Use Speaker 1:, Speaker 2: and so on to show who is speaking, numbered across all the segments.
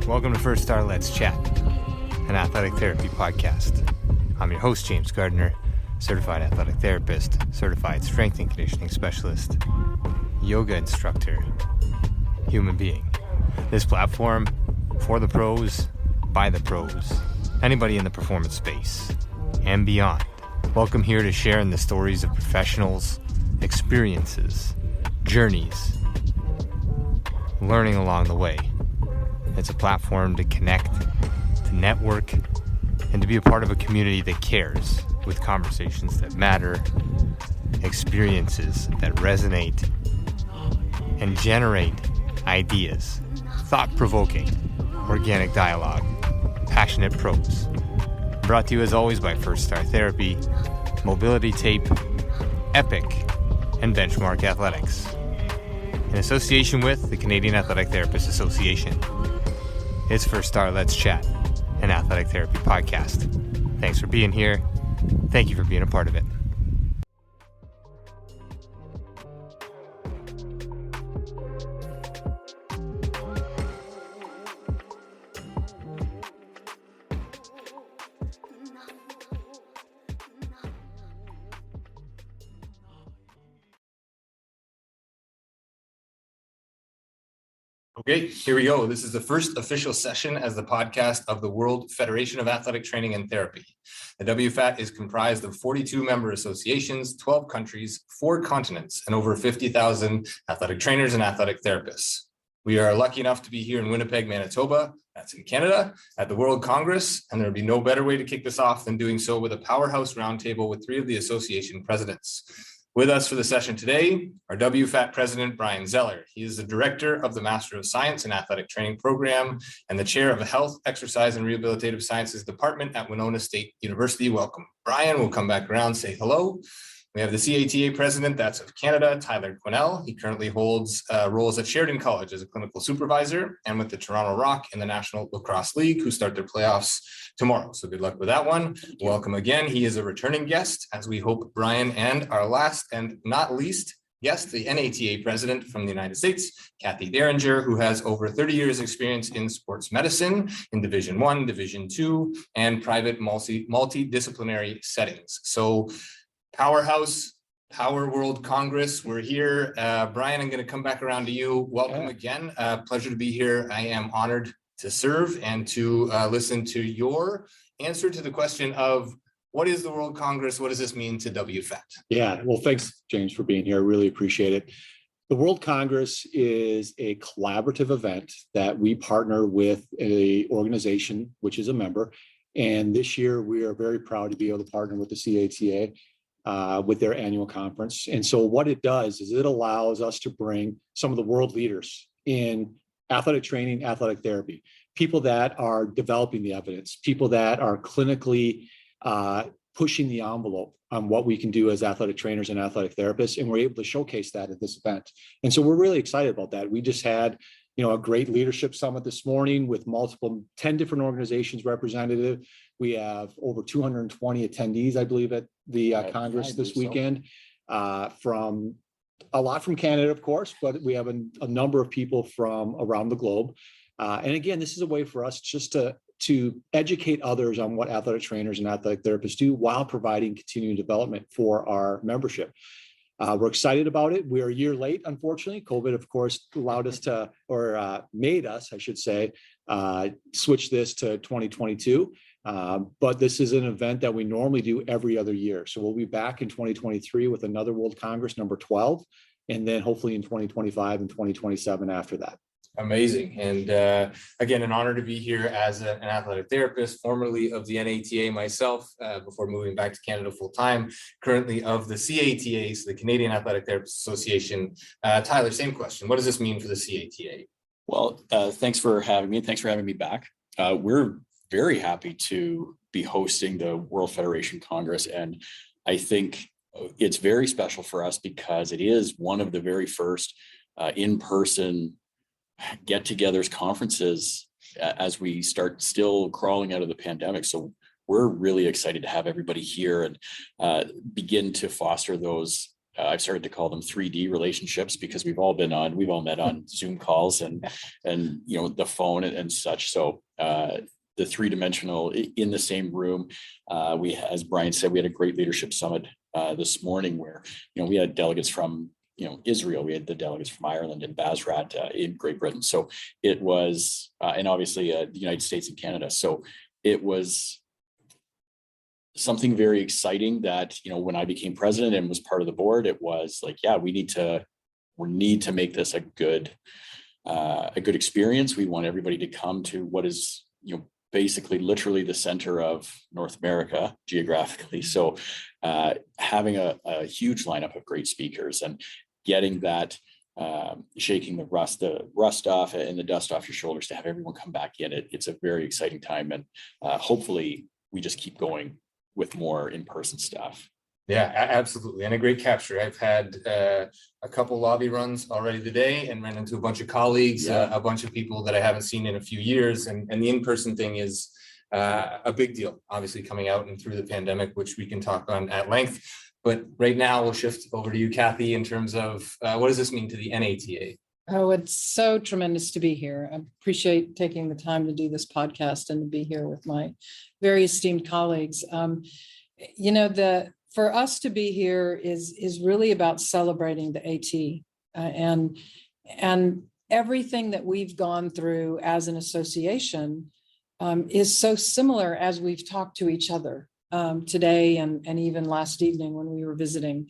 Speaker 1: Welcome to First Star Let's Chat, an athletic therapy podcast. I'm your host, James Gardner, certified athletic therapist, certified strength and conditioning specialist, yoga instructor, human being. This platform, for the pros, by the pros, anybody in the performance space, and beyond. Welcome here to share in the stories of professionals, experiences, journeys, learning along the way. It's a platform to connect, to network, and to be a part of a community that cares, with conversations that matter, experiences that resonate, and generate ideas, thought-provoking, organic dialogue, passionate pros. Brought to you as always by First Star Therapy, Mobility Tape, Epic, and Benchmark Athletics, in association with the Canadian Athletic Therapists Association. It's First Star Let's Chat, an athletic therapy podcast. Thanks for being here. Thank you for being a part of it. Okay, here we go. This is the first official session as the podcast of the World Federation of Athletic Training and Therapy. The WFATT is comprised of 42 member associations, 12 countries, 4 continents, and over 50,000 athletic trainers and athletic therapists. We are lucky enough to be here in Winnipeg, Manitoba, that's in Canada, at the World Congress, and there would be no better way to kick this off than doing so with a powerhouse roundtable with 3 of the association presidents. With us for the session today, our WFATT President, Brian Zeller. He is the Director of the Master of Science in Athletic Training Program and the Chair of the Health, Exercise, and Rehabilitative Sciences Department at Winona State University. Welcome, Brian. We'll come back around, say hello. We have the CATA President, that's of Canada, Tyler Quennell. He currently holds roles at Sheridan College as a Clinical Supervisor and with the Toronto Rock in the National Lacrosse League, who start their playoffs tomorrow. So good luck with that one. Welcome again. He is a returning guest, as we hope Brian, and our last and not least guest, the NATA President from the United States, Kathy Dieringer, who has over 30 years experience in sports medicine in Division I, Division II, and private multidisciplinary settings. So Powerhouse, Power World Congress. We're here. Brian, I'm going to come back around to you. Welcome again. Pleasure to be here. I am honored to serve and to listen to your answer to the question of what is the World Congress? What does this mean to WFATT?
Speaker 2: Yeah, well, thanks, James, for being here. I really appreciate it. The World Congress is a collaborative event that we partner with an organization, which is a member. And this year, we are very proud to be able to partner with the CATA with their annual conference. And so what it does is it allows us to bring some of the world leaders in athletic training, athletic therapy, people that are developing the evidence, people that are clinically pushing the envelope on what we can do as athletic trainers and athletic therapists. And we're able to showcase that at this event. And so we're really excited about that. We just had a great leadership summit this morning with 10 different organizations represented. We have over 220 attendees, I believe, at the Congress this weekend, from a lot from Canada, of course, but we have a number of people from around the globe. And again, this is a way for us just to educate others on what athletic trainers and athletic therapists do while providing continuing development for our membership. We're excited about it. We're a year late, unfortunately. COVID, of course, allowed us to, or made us, I should say, switch this to 2022. But this is an event that we normally do every other year. So we'll be back in 2023 with another World Congress, number 12, and then hopefully in 2025 and 2027 after that.
Speaker 1: Amazing. And again, an honor to be here as an athletic therapist, formerly of the NATA myself, before moving back to Canada full time, currently of the CATA, so the Canadian Athletic Therapists Association. Tyler, same question. What does this mean for the CATA?
Speaker 3: Well, thanks for having me. Thanks for having me back. We're very happy to be hosting the World Federation Congress. And I think it's very special for us because it is one of the very first in-person get-togethers, conferences, as we start still crawling out of the pandemic. So we're really excited to have everybody here and begin to foster those I've started to call them 3D relationships, because we've all met on Zoom calls and the phone and such. So the three-dimensional in the same room. As Brian said, we had a great leadership summit this morning where, we had delegates from, Israel, we had the delegates from Ireland and Basrat in Great Britain. So it was, and obviously the United States and Canada. So it was something very exciting that, when I became president and was part of the board, it was like, yeah, we need to make this a good experience. We want everybody to come to what is, basically literally the center of North America geographically. So having a huge lineup of great speakers and getting that, shaking the rust off and the dust off your shoulders to have everyone come back in, it's a very exciting time. And hopefully we just keep going with more in-person stuff.
Speaker 1: Yeah, absolutely. And a great capture. I've had a couple lobby runs already today and ran into a bunch of colleagues, a bunch of people that I haven't seen in a few years. And the in-person thing is a big deal, obviously coming out and through the pandemic, which we can talk on at length. But right now we'll shift over to you, Kathy, in terms of what does this mean to the NATA?
Speaker 4: Oh, it's so tremendous to be here. I appreciate taking the time to do this podcast and to be here with my very esteemed colleagues. For us to be here is really about celebrating the AT and everything that we've gone through as an association is so similar as we've talked to each other today and even last evening when we were visiting.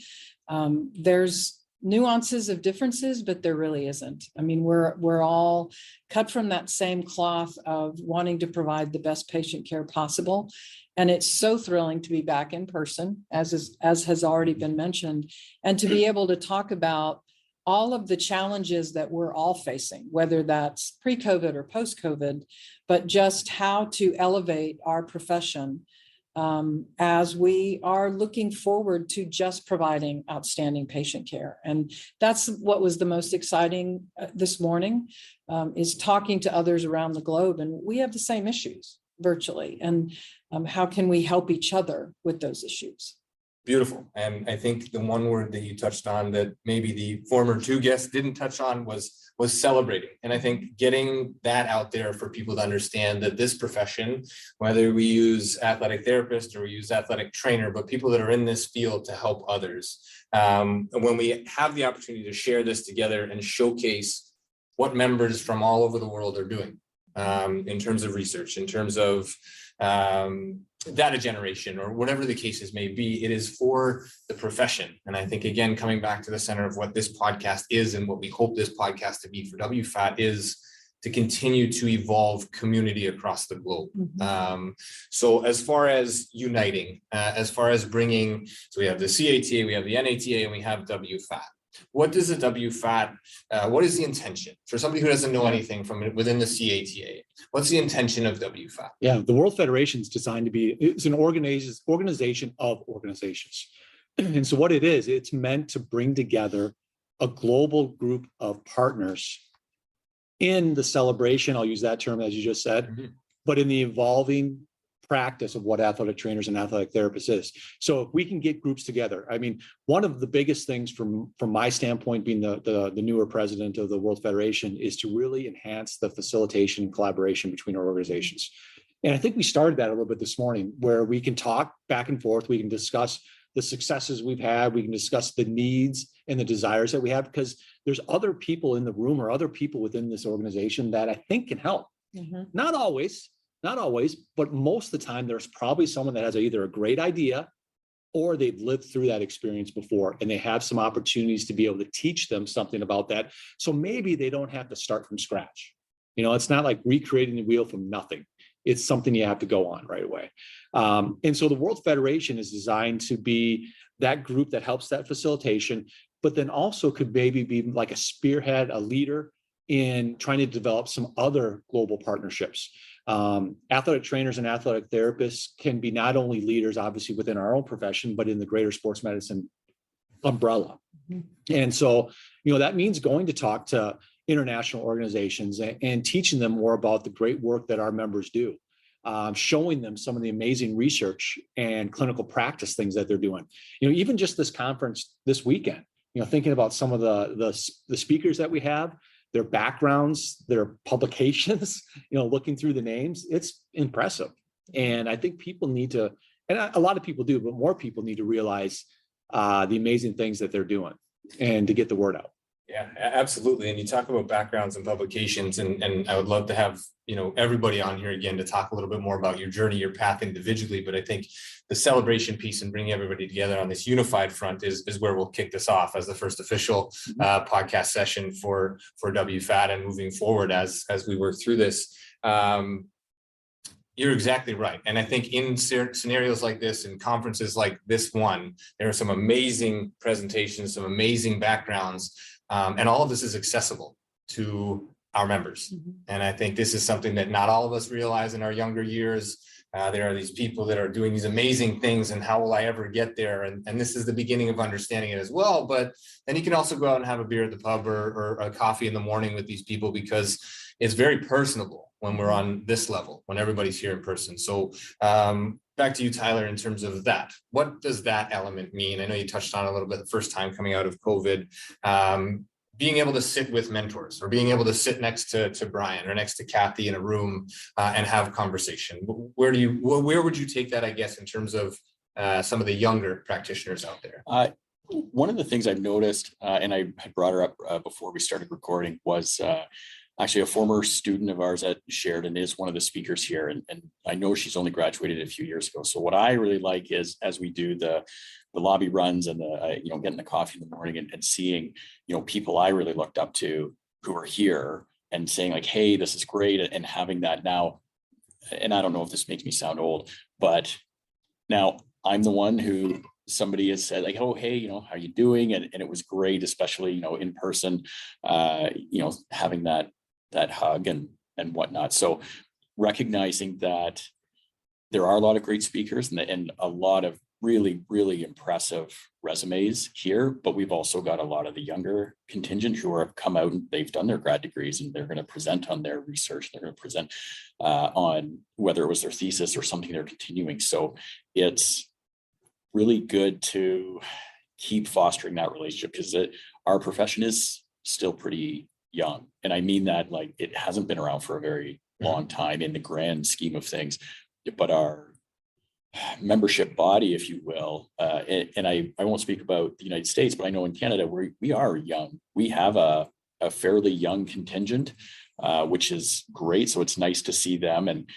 Speaker 4: There's nuances of differences, but there really isn't. I mean, we're all cut from that same cloth of wanting to provide the best patient care possible. And it's so thrilling to be back in person, as has already been mentioned, and to be able to talk about all of the challenges that we're all facing, whether that's pre-COVID or post-COVID, but just how to elevate our profession as we are looking forward to just providing outstanding patient care. And that's what was the most exciting this morning, is talking to others around the globe. And we have the same issues virtually. And how can we help each other with those issues?
Speaker 1: Beautiful. And I think the one word that you touched on that maybe the former two guests didn't touch on was celebrating. And I think getting that out there for people to understand that this profession, whether we use athletic therapist or we use athletic trainer, but people that are in this field to help others. When we have the opportunity to share this together and showcase what members from all over the world are doing in terms of research, in terms of data generation, or whatever the cases may be, it is for the profession. And I think, again, coming back to the center of what this podcast is and what we hope this podcast to be for WFATT is to continue to evolve community across the globe.
Speaker 4: Mm-hmm.
Speaker 1: So as far as uniting, as far as bringing, so we have the CATA, we have the NATA, and we have WFATT. What does the WFATT, what is the intention? For somebody who doesn't know anything from within the CATA, what's the intention of WFATT?
Speaker 2: Yeah, the World Federation is designed to be, it's an organization of organizations. And so what it is, it's meant to bring together a global group of partners in the celebration, I'll use that term as you just said, but in the evolving practice of what athletic trainers and athletic therapists is. So if we can get groups together, I mean, one of the biggest things from my standpoint, being the newer president of the World Federation, is to really enhance the facilitation and collaboration between our organizations. And I think we started that a little bit this morning, where we can talk back and forth, we can discuss the successes we've had, we can discuss the needs and the desires that we have, because there's other people in the room or other people within this organization that I think can help.
Speaker 4: Mm-hmm.
Speaker 2: Not always, but most of the time, there's probably someone that has either a great idea or they've lived through that experience before, and they have some opportunities to be able to teach them something about that. So maybe they don't have to start from scratch. It's not like recreating the wheel from nothing. It's something you have to go on right away. And so the World Federation is designed to be that group that helps that facilitation, but then also could maybe be like a spearhead, a leader in trying to develop some other global partnerships. Athletic trainers and athletic therapists can be not only leaders, obviously, within our own profession, but in the greater sports medicine umbrella. Mm-hmm. And so, that means going to talk to international organizations and teaching them more about the great work that our members do. showing them some of the amazing research and clinical practice things that they're doing. Even just this conference this weekend, thinking about some of the speakers that we have, their backgrounds, their publications, looking through the names, it's impressive. And I think people need to, and a lot of people do, but more people need to realize the amazing things that they're doing and to get the word out.
Speaker 1: Yeah, absolutely. And you talk about backgrounds and publications, and I would love to have, everybody on here again to talk a little bit more about your journey, your path individually. But I think the celebration piece and bringing everybody together on this unified front is where we'll kick this off as the first official podcast session for WFATT, and moving forward as we work through this. You're exactly right. And I think in scenarios like this and conferences like this one, there are some amazing presentations, some amazing backgrounds, and all of this is accessible to our members. And I think this is something that not all of us realize in our younger years. There are these people that are doing these amazing things, and how will I ever get there? And this is the beginning of understanding it as well. But then you can also go out and have a beer at the pub or a coffee in the morning with these people, because it's very personable when we're on this level, when everybody's here in person. So back to you, Tyler, in terms of that. What does that element mean? I know you touched on it a little bit the first time coming out of COVID. Being able to sit with mentors, or being able to sit next to Brian or next to Kathy in a room and have conversation. Where would you take that, I guess, in terms of some of the younger practitioners out there?
Speaker 3: One of the things I've noticed, and I had brought her up before we started recording, was actually a former student of ours at Sheridan is one of the speakers here. And I know she's only graduated a few years ago. So what I really like is, as we do the lobby runs and getting the coffee in the morning and seeing, people I really looked up to who are here and saying like, hey, this is great. And having that now, and I don't know if this makes me sound old, but now I'm the one who somebody has said like, oh, hey, how are you doing? And it was great, especially, in person, having that hug and whatnot. So recognizing that there are a lot of great speakers and a lot of really, really impressive resumes here, but we've also got a lot of the younger contingent who have come out and they've done their grad degrees, and they're going to present on their research. They're going to present on whether it was their thesis or something they're continuing. So it's really good to keep fostering that relationship, because our profession is still pretty young. And I mean that like it hasn't been around for a very long time in the grand scheme of things, but our membership body, if you will, and I won't speak about the United States, but I know in Canada we are young. We have a fairly young contingent, which is great. So it's nice to see them, and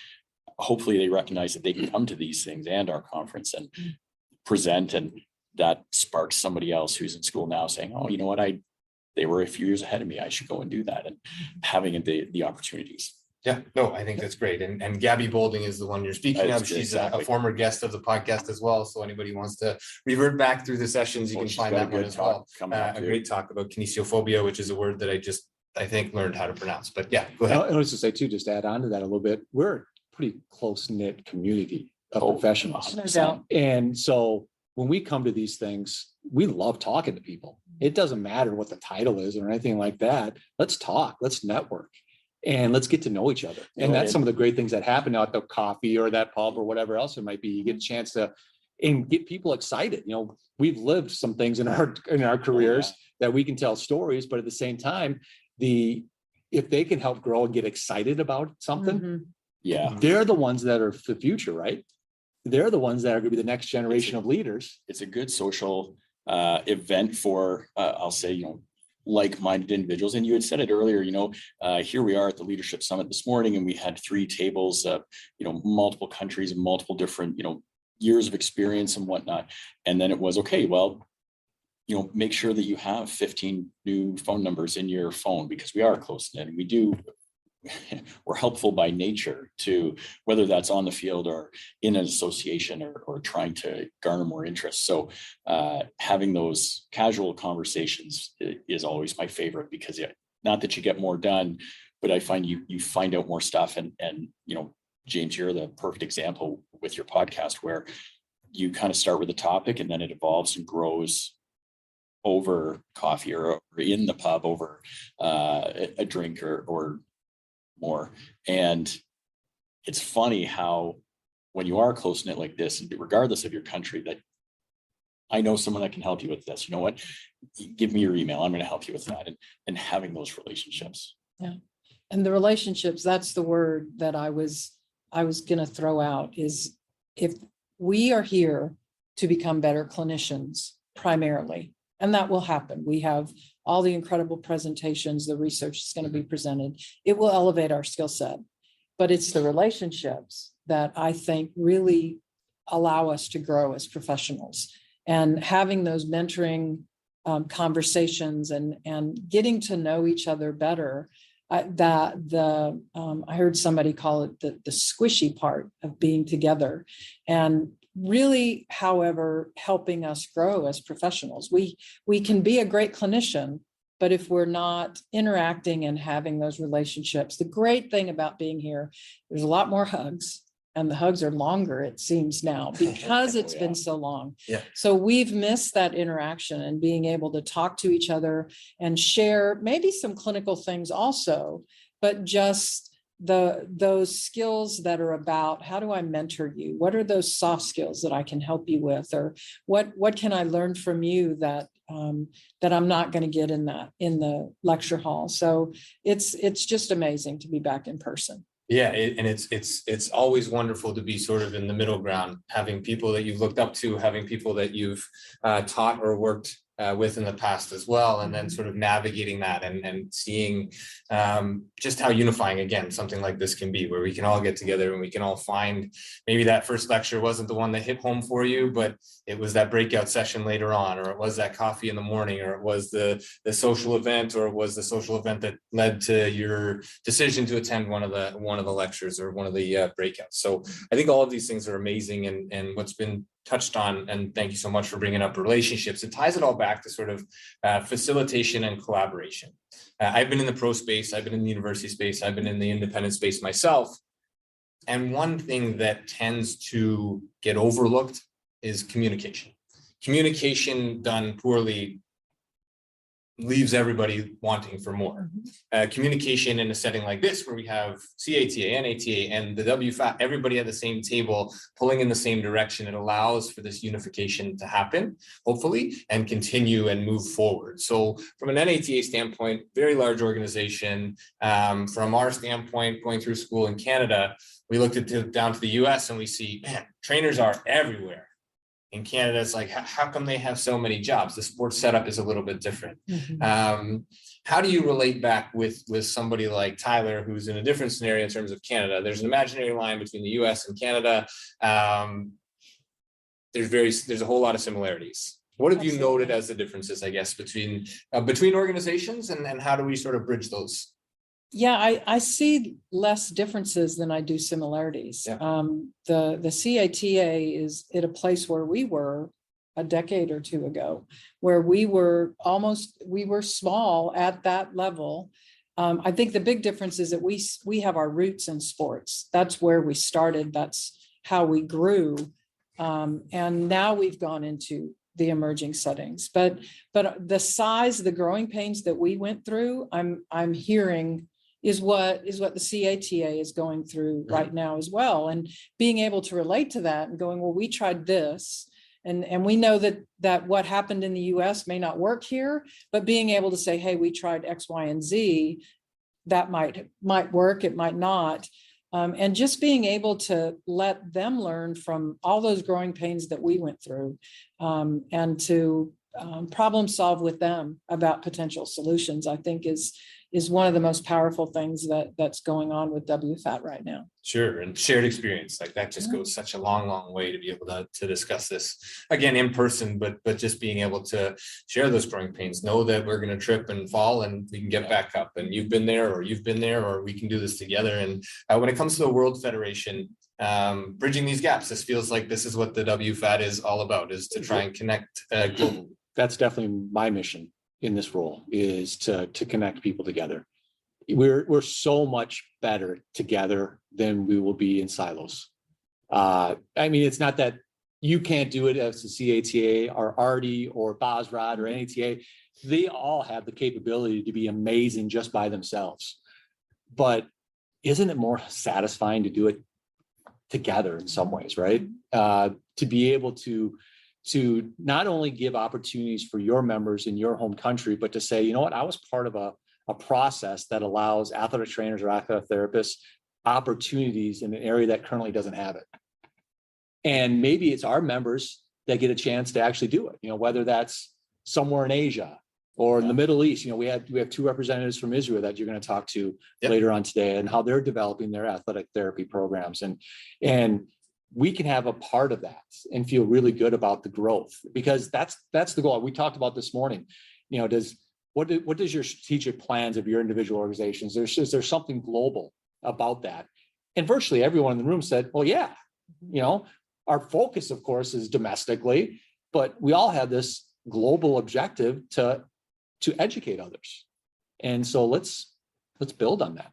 Speaker 3: hopefully they recognize that they can come to these things and our conference and present, and that sparks somebody else who's in school now saying, oh, you know what, they were a few years ahead of me, I should go and do that, and having the opportunities.
Speaker 1: Yeah, no, I think that's great. And Gabby Bolding is the one you're speaking of. She's a former guest of the podcast as well. So anybody wants to revert back through the sessions, you can find that one as well. A great talk about kinesiophobia, which is a word that I think learned how to pronounce. But yeah, go ahead.
Speaker 2: I was to say too, just to add on to that a little bit, we're a pretty close-knit community of professionals.
Speaker 4: No doubt.
Speaker 2: And so when we come to these things, we love talking to people. It doesn't matter what the title is or anything like that. Let's talk, let's network, and let's get to know each other. And that's some of the great things that happen out at the coffee or that pub or whatever else it might be. You get a chance to and get people excited. We've lived some things in our careers that we can tell stories, but at the same time, if they can help grow and get excited about something, they're the ones that are the future, right? They're the ones that are going to be the next generation of leaders.
Speaker 3: It's a good social event for, I'll say, like-minded individuals. And you had said it earlier, here we are at the Leadership Summit this morning, and we had 3 tables of, multiple countries and multiple different, years of experience and whatnot. And then it was, okay, well, make sure that you have 15 new phone numbers in your phone, because we are close-knit, and we're helpful by nature to, whether that's on the field or in an association or trying to garner more interest. So having those casual conversations is always my favorite, because not that you get more done, but I find you find out more stuff. And James, you're the perfect example with your podcast, where you kind of start with a topic and then it evolves and grows over coffee or in the pub over a drink or more. And it's funny how when you are close knit like this, regardless of your country, that I know someone that can help you with this. You know what? Give me your email. I'm going to help you with that. And having those relationships.
Speaker 4: Yeah. And the relationships, that's the word that I was going to throw out, is if we are here to become better clinicians primarily, and that will happen. We have all the incredible presentations, the research is going to be presented. It will elevate our skill set, but it's the relationships that I think really allow us to grow as professionals, and having those mentoring conversations and getting to know each other better. I heard somebody call it the squishy part of being together, and really, however, helping us grow as professionals. We can be a great clinician, but if we're not interacting and having those relationships, the great thing about being here, there's a lot more hugs. And the hugs are longer, it seems now, because it's been so long.
Speaker 1: Yeah.
Speaker 4: So we've missed that interaction and being able to talk to each other and share maybe some clinical things also, but just those skills that are about, how do I mentor you? What are those soft skills that I can help you with? Or what can I learn from you that I'm not going to get in the lecture hall? So it's just amazing to be back in person.
Speaker 1: Yeah, and it's always wonderful to be sort of in the middle ground, having people that you've looked up to, having people that you've taught or worked with in the past as well, and then sort of navigating that and seeing just how unifying, again, something like this can be, where we can all get together and we can all find, maybe that first lecture wasn't the one that hit home for you, but it was that breakout session later on, or it was that coffee in the morning, or it was the social event, or it was the social event that led to your decision to attend one of the lectures or one of the breakouts. So I think all of these things are amazing, and what's been touched on, and thank you so much for bringing up relationships. It ties it all back to sort of facilitation and collaboration. I've been in the pro space, I've been in the university space, I've been in the independent space myself. And one thing that tends to get overlooked is communication. Communication done poorly leaves everybody wanting for more. Communication in a setting like this, where we have CATA, NATA, and the WFATT, everybody at the same table, pulling in the same direction, it allows for this unification to happen, hopefully, and continue and move forward. So from an NATA standpoint, very large organization. From our standpoint, going through school in Canada, we looked at down to the US and we see, man, trainers are everywhere. In Canada, it's like, how come they have so many jobs? The sports setup is a little bit different. How do you relate back with somebody like Tyler, who's in a different scenario in terms of Canada? There's an imaginary line between the US and Canada. There's a whole lot of similarities. What have you noted as the differences, I guess, between organizations, and how do we sort of bridge those?
Speaker 4: Yeah, I see less differences than I do similarities.
Speaker 1: Yeah.
Speaker 4: The CATA is at a place where we were a decade or two ago, where we were small at that level. I think the big difference is that we have our roots in sports. That's where we started. That's how we grew. And now we've gone into the emerging settings. But the size, the growing pains that we went through, I'm hearing is what the CATA is going through right now as well. And being able to relate to that and going, well, we tried this, and we know that what happened in the US may not work here, but being able to say, hey, we tried X, Y, and Z, that might work, it might not. And just being able to let them learn from all those growing pains that we went through, and to problem solve with them about potential solutions, I think is one of the most powerful things that's going on with WFATT right now.
Speaker 1: Sure, and shared experience, like that just goes such a long way to be able to discuss this again in person, but just being able to share those growing pains, know that we're going to trip and fall and we can get back up, and you've been there or we can do this together. And when it comes to the World Federation, bridging these gaps, this feels like this is what the WFATT is all about, is to try and connect globally.
Speaker 2: That's definitely my mission in this role, is to connect people together. We're so much better together than we will be in silos. I mean, it's not that you can't do it as the CATA or RD or BOSROD or NATA. They all have the capability to be amazing just by themselves. But isn't it more satisfying to do it together in some ways, right? To be able to not only give opportunities for your members in your home country, but to say, you know what, I was part of a process that allows athletic trainers or athletic therapists opportunities in an area that currently doesn't have it. And maybe it's our members that get a chance to actually do it, you know, whether that's somewhere in Asia or in the Middle East. You know, we have 2 representatives from Israel that you're going to talk to later on today, and how they're developing their athletic therapy programs. And we can have a part of that and feel really good about the growth, because that's the goal. We talked about this morning, you know, what does your strategic plans of your individual organizations, is there something global about that? And virtually everyone in the room said, well, yeah, you know, our focus, of course, is domestically, but we all have this global objective to educate others. And so let's build on that.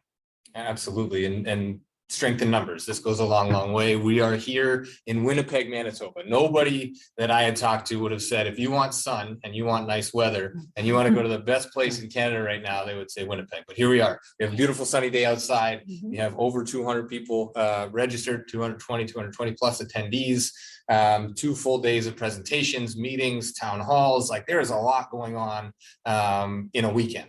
Speaker 1: Absolutely. And strength in numbers. This goes a long, long way. We are here in Winnipeg, Manitoba. Nobody that I had talked to would have said, if you want sun and you want nice weather and you want to go to the best place in Canada right now, they would say Winnipeg. But here we are. We have a beautiful sunny day outside. We have over 200 people registered, 220 plus attendees, 2 full days of presentations, meetings, town halls. Like, there is a lot going on in a weekend.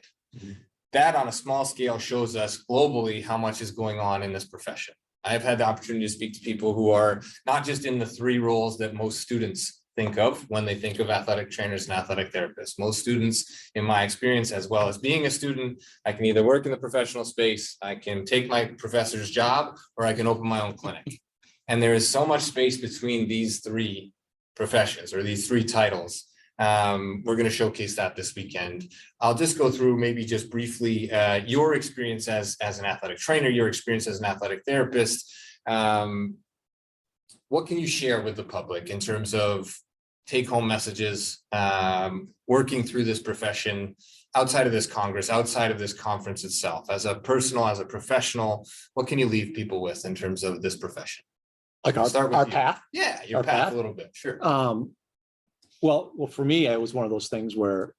Speaker 1: That on a small scale shows us globally how much is going on in this profession. I've had the opportunity to speak to people who are not just in the 3 roles that most students think of when they think of athletic trainers and athletic therapists. Most students, in my experience, as well as being a student, I can either work in the professional space, I can take my professor's job, or I can open my own clinic. And there is so much space between these 3 professions, or these 3 titles. We're going to showcase that this weekend. I'll just go through maybe just briefly your experience as an athletic trainer, your experience as an athletic therapist. What can you share with the public in terms of take-home messages, working through this profession outside of this Congress, outside of this conference itself, as a personal, as a professional? What can you leave people with in terms of this profession?
Speaker 2: Like our path?
Speaker 1: Yeah, your
Speaker 2: our
Speaker 1: path a little bit. Sure.
Speaker 2: Well, for me, it was one of those things where,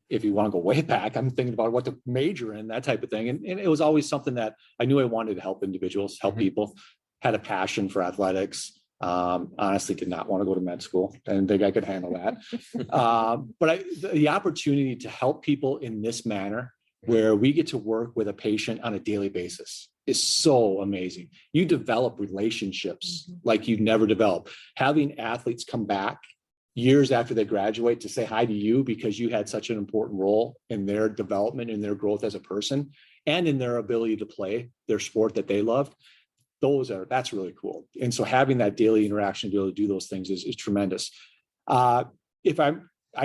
Speaker 2: if you want to go way back, I'm thinking about what to major in, that type of thing. And it was always something that I knew I wanted to help individuals, help people, had a passion for athletics. Honestly, did not want to go to med school. I didn't think I could handle that. But the opportunity to help people in this manner, where we get to work with a patient on a daily basis, is so amazing. You develop relationships like you've never developed. Having athletes come back years after they graduate to say hi to you because you had such an important role in their development and their growth as a person, and in their ability to play their sport that they loved, that's really cool. And so having that daily interaction to be able to do those things is tremendous. I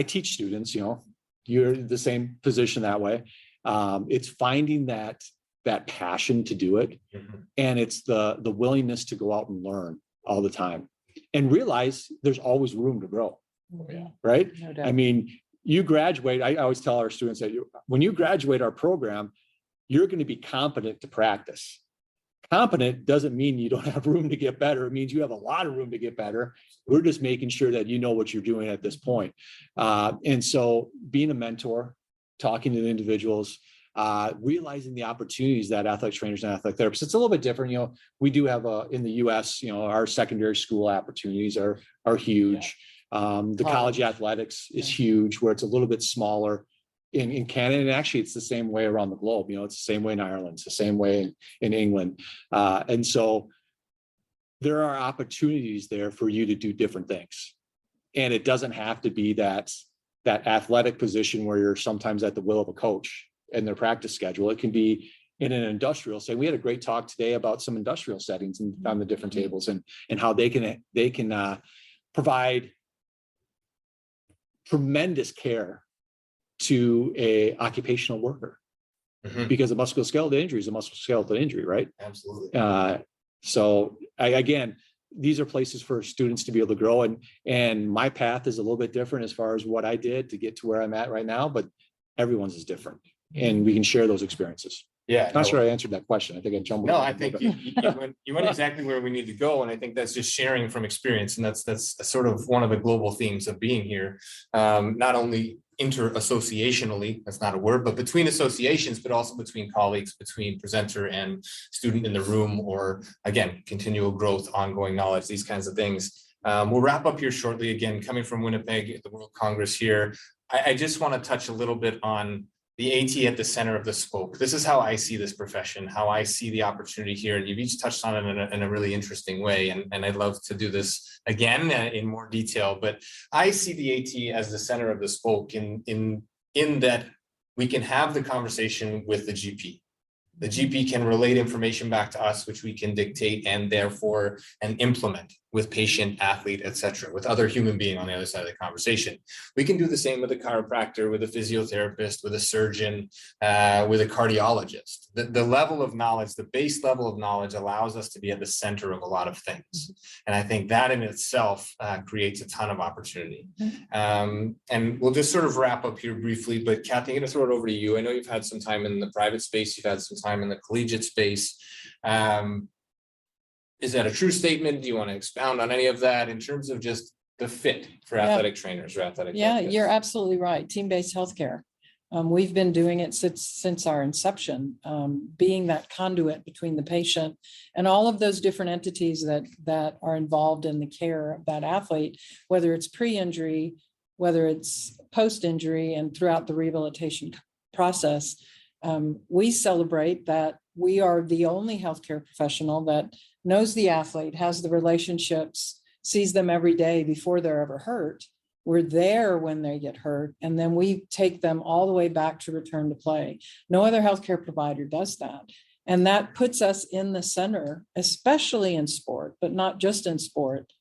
Speaker 2: teach students, you know, you're the same position that way. It's finding that passion to do it. And it's the willingness to go out and learn all the time, and realize there's always room to grow. Right.
Speaker 4: No doubt.
Speaker 2: I mean, you graduate. I always tell our students that when you graduate our program, you're going to be competent to practice. Competent doesn't mean you don't have room to get better. It means you have a lot of room to get better. We're just making sure that you know what you're doing at this point. And so being a mentor, talking to individuals, realizing the opportunities that athletic trainers and athletic therapists, it's a little bit different. You know, we do have in the US, you know, our secondary school opportunities are huge. The college athletics is huge, where it's a little bit smaller in Canada. And actually it's the same way around the globe. You know, it's the same way in Ireland, it's the same way in England. And so there are opportunities there for you to do different things. And it doesn't have to be that athletic position where you're sometimes at the will of a coach and their practice schedule. It can be in an industrial setting. We had a great talk today about some industrial settings on the different tables and how they can provide tremendous care to a occupational worker, because a musculoskeletal injury is a musculoskeletal injury, right?
Speaker 1: Absolutely.
Speaker 2: So again, these are places for students to be able to grow, and my path is a little bit different as far as what I did to get to where I'm at right now, but everyone's is different, and we can share those experiences.
Speaker 1: Yeah.
Speaker 2: Not sure I answered that question. I think I jumbled.
Speaker 1: No,
Speaker 2: it
Speaker 1: I
Speaker 2: a little
Speaker 1: think
Speaker 2: bit.
Speaker 1: you went exactly where we need to go. And I think that's just sharing from experience. And that's sort of one of the global themes of being here. Not only inter-associationally, that's not a word, but between associations, but also between colleagues, between presenter and student in the room, or again, continual growth, ongoing knowledge, these kinds of things. We'll wrap up here shortly. Again, coming from Winnipeg at the World Congress here, I just want to touch a little bit on the AT at the center of the spoke. This is how I see this profession, how I see the opportunity here. And you've each touched on it in a really interesting way. And I'd love to do this again in more detail, but I see the AT as the center of the spoke in that we can have the conversation with the GP. The GP can relate information back to us, which we can dictate and implement with patient, athlete, et cetera, with other human being on the other side of the conversation. We can do the same with a chiropractor, with a physiotherapist, with a surgeon, with a cardiologist. The level of knowledge, the base level of knowledge allows us to be at the center of a lot of things. And I think that in itself creates a ton of opportunity. And we'll just sort of wrap up here briefly, but Kathy, I'm going to throw it over to you. I know you've had some time in the private space, you've had some time in the collegiate space. Is that a true statement? Do you want to expound on any of that in terms of just the fit for athletic trainers or athletic?
Speaker 4: Yeah,
Speaker 1: therapists?
Speaker 4: you're absolutely right. Team-based healthcare. We've been doing it since our inception, being that conduit between the patient and all of those different entities that are involved in the care of that athlete, whether it's pre-injury, whether it's post-injury, and throughout the rehabilitation process. We celebrate that we are the only healthcare professional that knows the athlete, has the relationships, sees them every day before they're ever hurt. We're there when they get hurt, and then we take them all the way back to return to play. No other healthcare provider does that. And that puts us in the center, especially in sport, but not just in sport.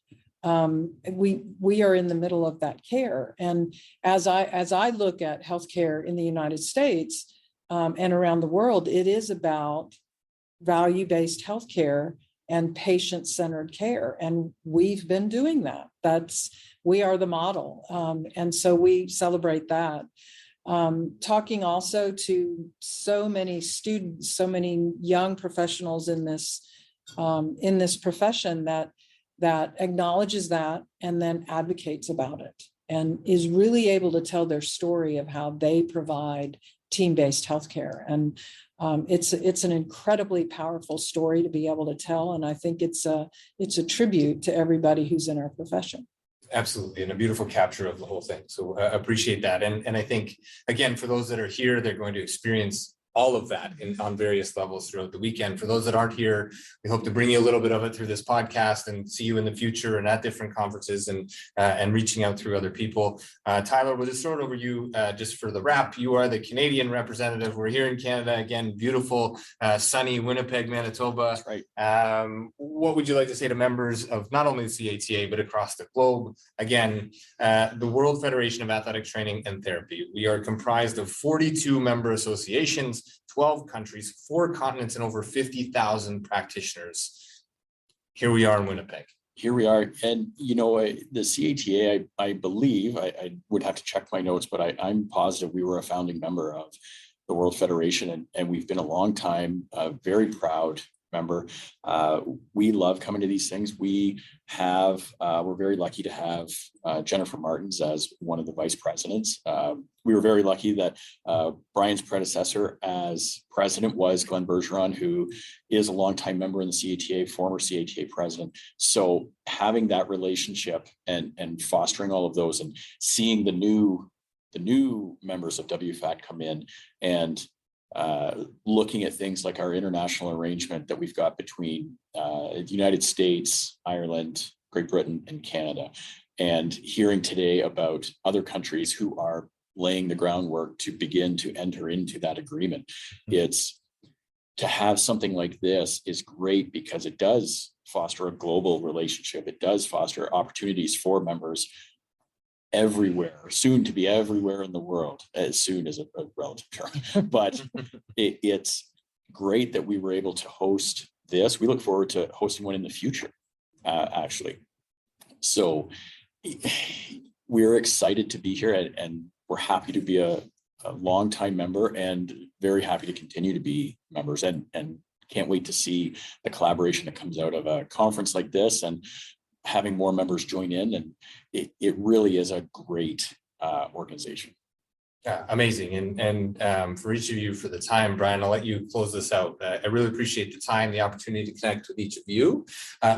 Speaker 4: We are in the middle of that care. And as I look at healthcare in the United States and around the world, it is about value-based healthcare and patient-centered care. And we've been doing that. We are the model. And so we celebrate that. Talking also to so many students, so many young professionals in this profession that acknowledges that and then advocates about it and is really able to tell their story of how they provide team-based healthcare. And it's an incredibly powerful story to be able to tell. And I think it's a tribute to everybody who's in our profession.
Speaker 1: Absolutely. And a beautiful capture of the whole thing. So I appreciate that. And I think, again, for those that are here, they're going to experience all of that on various levels throughout the weekend. For those that aren't here, we hope to bring you a little bit of it through this podcast and see you in the future and at different conferences and reaching out through other people. Tyler, we'll just throw it over you just for the wrap. You are the Canadian representative. We're here in Canada, again, beautiful, sunny Winnipeg, Manitoba.
Speaker 3: That's right.
Speaker 1: What would you like to say to members of not only the CATA, but across the globe? Again, the World Federation of Athletic Training and Therapy. We are comprised of 42 member associations, 12 countries, 4 continents, and over 50,000 practitioners. Here we are in Winnipeg.
Speaker 3: Here we are. And, the CATA, I believe, I would have to check my notes, but I'm positive we were a founding member of the World Federation, and we've been a long time, very proud member. We love coming to these things. We're very lucky to have Jennifer Martins as one of the vice presidents. We were very lucky that Brian's predecessor as president was Glenn Bergeron, who is a longtime member in the CATA, former CATA president. So having that relationship and fostering all of those and seeing the new members of WFATT come in and looking at things like our international arrangement that we've got between the United States, Ireland, Great Britain, and Canada, and hearing today about other countries who are laying the groundwork to begin to enter into that agreement. It's to have something like this is great because it does foster a global relationship. It does foster opportunities for members everywhere, soon to be everywhere in the world. As soon as a relative term, but it's great that we were able to host this. We look forward to hosting one in the future, actually. So we're excited to be here, and we're happy to be a a longtime member and very happy to continue to be members, and can't wait to see the collaboration that comes out of a conference like this and having more members join in. And it really is a great organization.
Speaker 1: Yeah, amazing. And for each of you for the time, Brian, I'll let you close this out. I really appreciate the time, the opportunity to connect with each of you.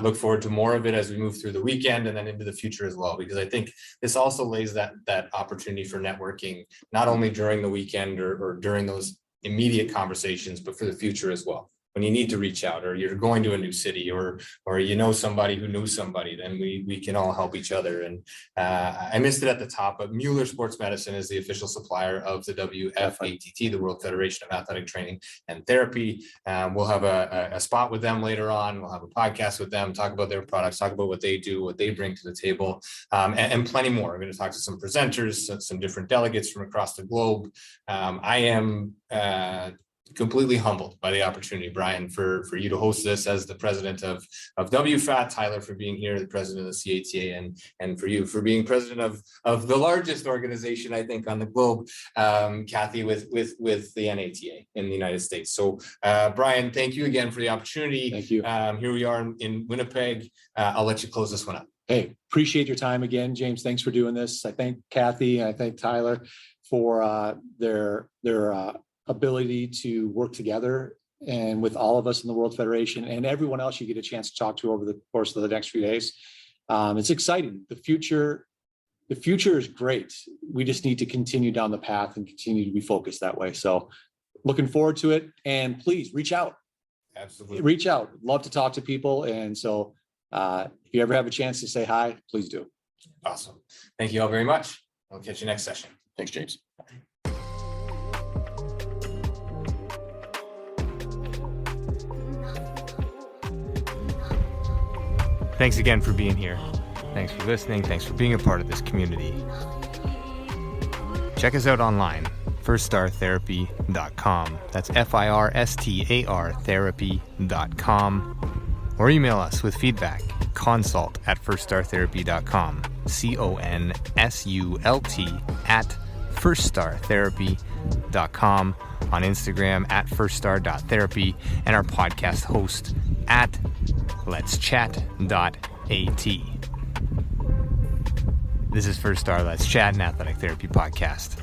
Speaker 1: Look forward to more of it as we move through the weekend and then into the future as well, because I think this also lays that opportunity for networking, not only during the weekend or during those immediate conversations, but for the future as well. When you need to reach out, or you're going to a new city, or you know somebody who knew somebody, then we can all help each other. And I missed it at the top, but Mueller Sports Medicine is the official supplier of the WFATT, the World Federation of Athletic Training and Therapy. We'll have a spot with them later on. We'll have a podcast with them, talk about their products, talk about what they do, what they bring to the table, and plenty more. I'm going to talk to some presenters, some different delegates from across the globe. I am completely humbled by the opportunity, Brian, for you to host this as the president of WFATT, Tyler for being here, the president of the CATA, and for you for being president of the largest organization, I think, on the globe, Kathy, with the NATA in the United States. So Brian, thank you again for the opportunity.
Speaker 2: Thank you.
Speaker 1: Here we are in Winnipeg. I'll let you close this one up.
Speaker 2: Hey, appreciate your time again, James. Thanks for doing this. I thank Kathy and I thank Tyler for their ability to work together and with all of us in the World Federation and everyone else you get a chance to talk to over the course of the next few days. It's exciting. The future is great. We just need to continue down the path and continue to be focused that way. So looking forward to it, and please reach out.
Speaker 1: Absolutely.
Speaker 2: Reach out. Love to talk to people. And so if you ever have a chance to say hi, please do.
Speaker 1: Awesome. Thank you all very much. I'll catch you next session.
Speaker 3: Thanks, James.
Speaker 1: Thanks again for being here. Thanks for listening. Thanks for being a part of this community. Check us out online, firststartherapy.com. That's FIRSTAR therapy.com. Or email us with feedback, consult@firststartherapy.com, CONSULT@firststartherapy.com, on Instagram @firststar.therapy, and our podcast host @letschat.at. This is First Star Let's Chat, an athletic therapy podcast.